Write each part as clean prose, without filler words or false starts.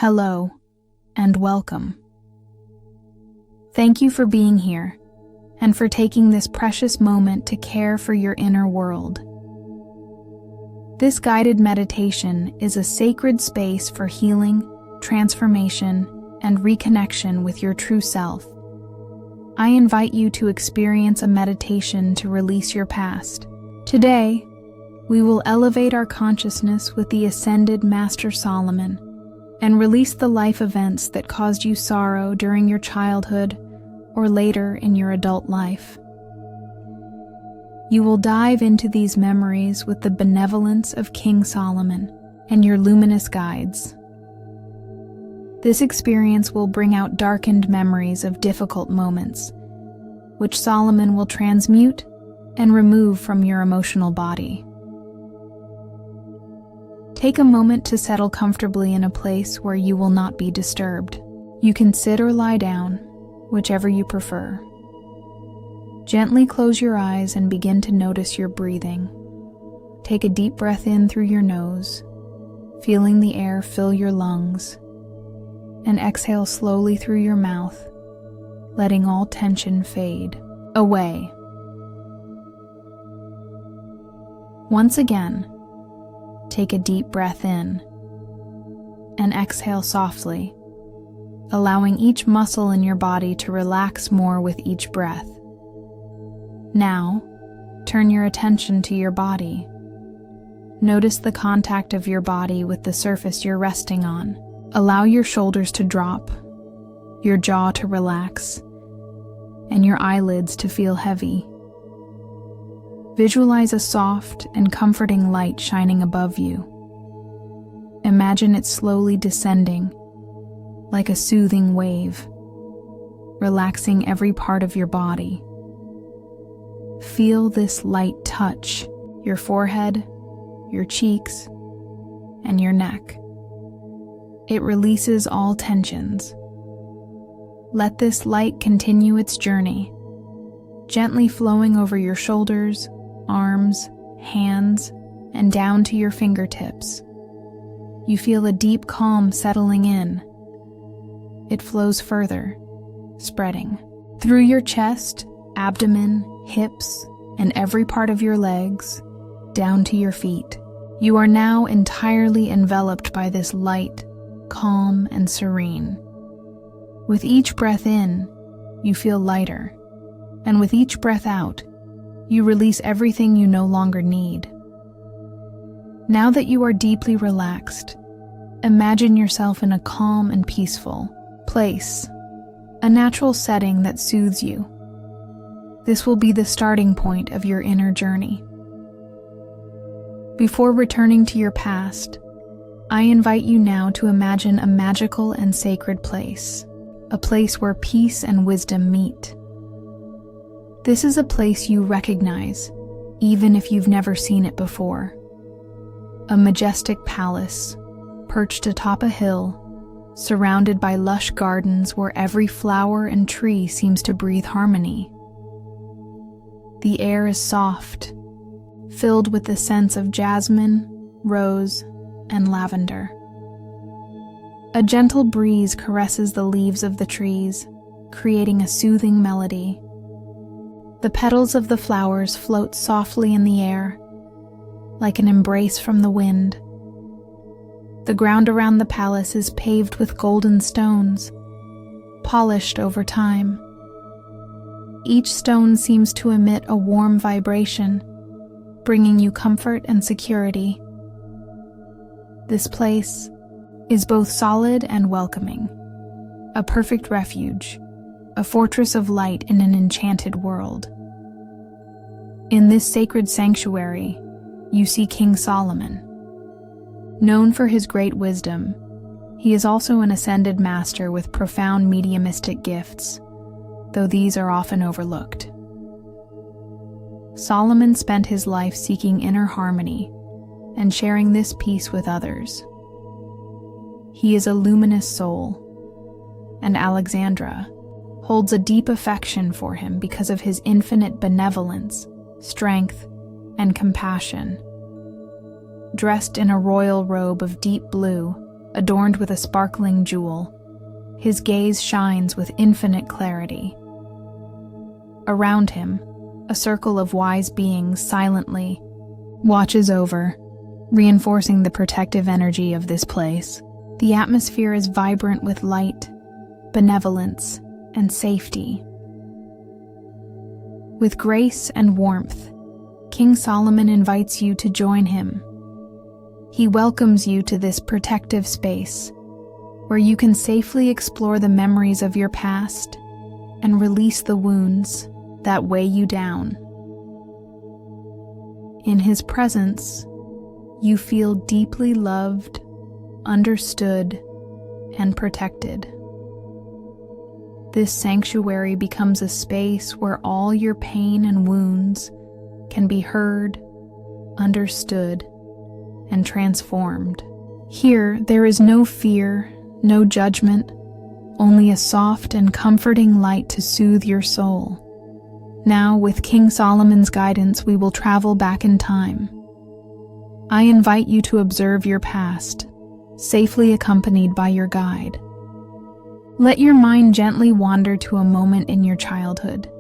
Hello, and welcome. Thank you for being here, and for taking this precious moment to care for your inner world. This guided meditation is a sacred space for healing, transformation, and reconnection with your true self. I invite you to experience a meditation to release your past. Today, we will elevate our consciousness with the ascended Master Salomon and release the life events that caused you sorrow during your childhood or later in your adult life. You will dive into these memories with the benevolence of King Solomon and your luminous guides. This experience will bring out darkened memories of difficult moments, which Solomon will transmute and remove from your emotional body. Take a moment to settle comfortably in a place where you will not be disturbed. You can sit or lie down, whichever you prefer. Gently close your eyes and begin to notice your breathing. Take a deep breath in through your nose, feeling the air fill your lungs, and exhale slowly through your mouth, letting all tension fade away. Once again, take a deep breath in and exhale softly, allowing each muscle in your body to relax more with each breath. Now, turn your attention to your body. Notice the contact of your body with the surface you're resting on. Allow your shoulders to drop, your jaw to relax, and your eyelids to feel heavy. Visualize a soft and comforting light shining above you. Imagine it slowly descending, like a soothing wave, relaxing every part of your body. Feel this light touch your forehead, your cheeks, and your neck. It releases all tensions. Let this light continue its journey, gently flowing over your shoulders, arms, hands, and down to your fingertips. You feel a deep calm settling in. It flows further, spreading through your chest, abdomen, hips, and every part of your legs, down to your feet. You are now entirely enveloped by this light, calm, and serene. With each breath in, you feel lighter, and with each breath out, you release everything you no longer need. Now that you are deeply relaxed, imagine yourself in a calm and peaceful place, a natural setting that soothes you. This will be the starting point of your inner journey. Before returning to your past, I invite you now to imagine a magical and sacred place, a place where peace and wisdom meet. This is a place you recognize, even if you've never seen it before. A majestic palace, perched atop a hill, surrounded by lush gardens where every flower and tree seems to breathe harmony. The air is soft, filled with the scents of jasmine, rose, and lavender. A gentle breeze caresses the leaves of the trees, creating a soothing melody. The petals of the flowers float softly in the air, like an embrace from the wind. The ground around the palace is paved with golden stones, polished over time. Each stone seems to emit a warm vibration, bringing you comfort and security. This place is both solid and welcoming, a perfect refuge, a fortress of light in an enchanted world. In this sacred sanctuary, you see King Solomon. Known for his great wisdom, he is also an ascended master with profound mediumistic gifts, though these are often overlooked. Solomon spent his life seeking inner harmony and sharing this peace with others. He is a luminous soul, and Alexandra holds a deep affection for him because of his infinite benevolence, strength, and compassion. Dressed in a royal robe of deep blue, adorned with a sparkling jewel. His gaze shines with infinite clarity. Around him, a circle of wise beings silently watches over, reinforcing the protective energy of this place. The atmosphere is vibrant with light, benevolence, and safety. With grace and warmth, King Solomon invites you to join him. He welcomes you to this protective space, where you can safely explore the memories of your past and release the wounds that weigh you down. In his presence, you feel deeply loved, understood, and protected. This sanctuary becomes a space where all your pain and wounds can be heard, understood, and transformed. Here, there is no fear, no judgment, only a soft and comforting light to soothe your soul. Now, with King Solomon's guidance, we will travel back in time. I invite you to observe your past, safely accompanied by your guide. Let your mind gently wander to a moment in your childhood,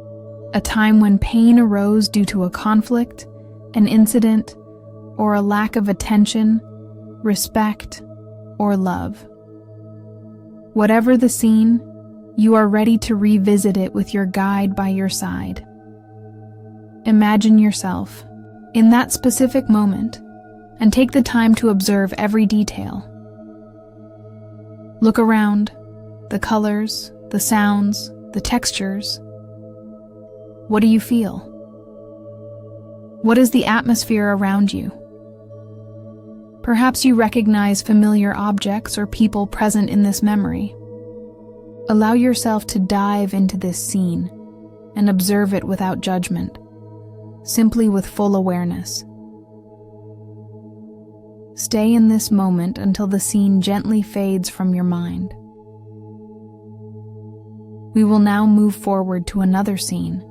a time when pain arose due to a conflict, an incident, or a lack of attention, respect, or love. Whatever the scene, you are ready to revisit it with your guide by your side. Imagine yourself in that specific moment and take the time to observe every detail. Look around, the colors, the sounds, the textures. What do you feel? What is the atmosphere around you? Perhaps you recognize familiar objects or people present in this memory. Allow yourself to dive into this scene and observe it without judgment, simply with full awareness. Stay in this moment until the scene gently fades from your mind. We will now move forward to another scene,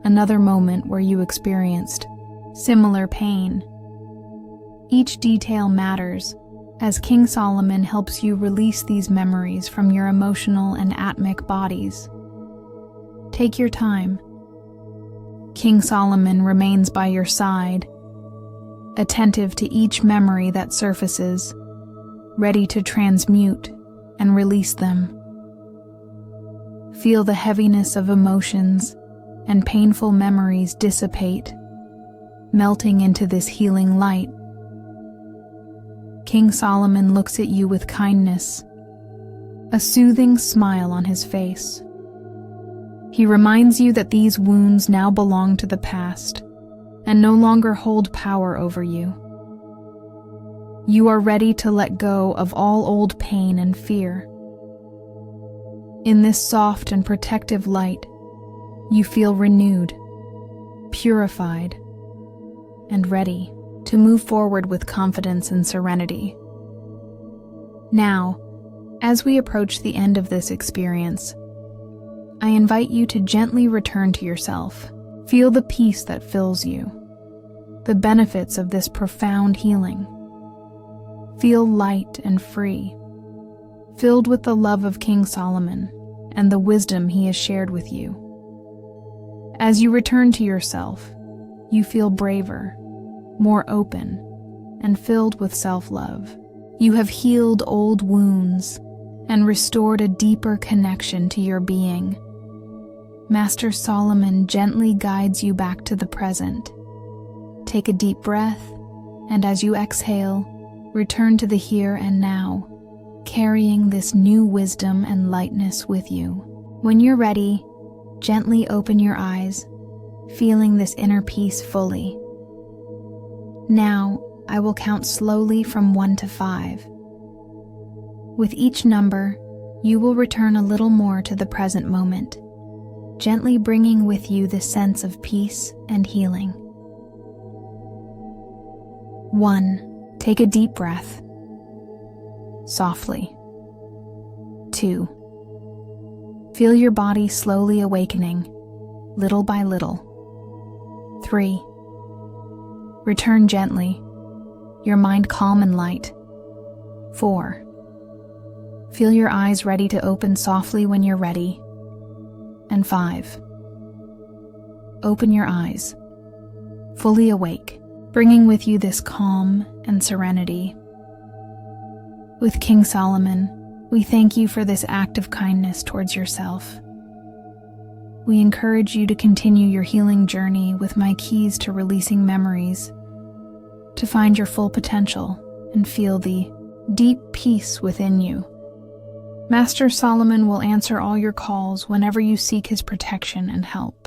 another moment where you experienced similar pain. Each detail matters, as King Solomon helps you release these memories from your emotional and atmic bodies. Take your time. King Solomon remains by your side, attentive to each memory that surfaces, ready to transmute and release them. Feel the heaviness of emotions and painful memories dissipate, melting into this healing light. King Solomon looks at you with kindness, a soothing smile on his face. He reminds you that these wounds now belong to the past and no longer hold power over you. You are ready to let go of all old pain and fear. In this soft and protective light, you feel renewed, purified, and ready to move forward with confidence and serenity. Now, as we approach the end of this experience, I invite you to gently return to yourself. Feel the peace that fills you, the benefits of this profound healing. Feel light and free, filled with the love of King Solomon and the wisdom he has shared with you. As you return to yourself, you feel braver, more open, and filled with self-love. You have healed old wounds and restored a deeper connection to your being. Master Solomon gently guides you back to the present. Take a deep breath, and as you exhale, return to the here and now, carrying this new wisdom and lightness with you. When you're ready, gently open your eyes, feeling this inner peace fully. Now, I will count slowly from 1 to 5. With each number, you will return a little more to the present moment, gently bringing with you the sense of peace and healing. 1. Take a deep breath. Softly. 2. Feel your body slowly awakening, little by little. 3. Return gently, your mind calm and light. 4. Feel your eyes ready to open softly when you're ready. And 5. Open your eyes, fully awake, bringing with you this calm and serenity. With King Solomon, we thank you for this act of kindness towards yourself. We encourage you to continue your healing journey with my keys to releasing memories, to find your full potential and feel the deep peace within you. Master Solomon will answer all your calls whenever you seek his protection and help.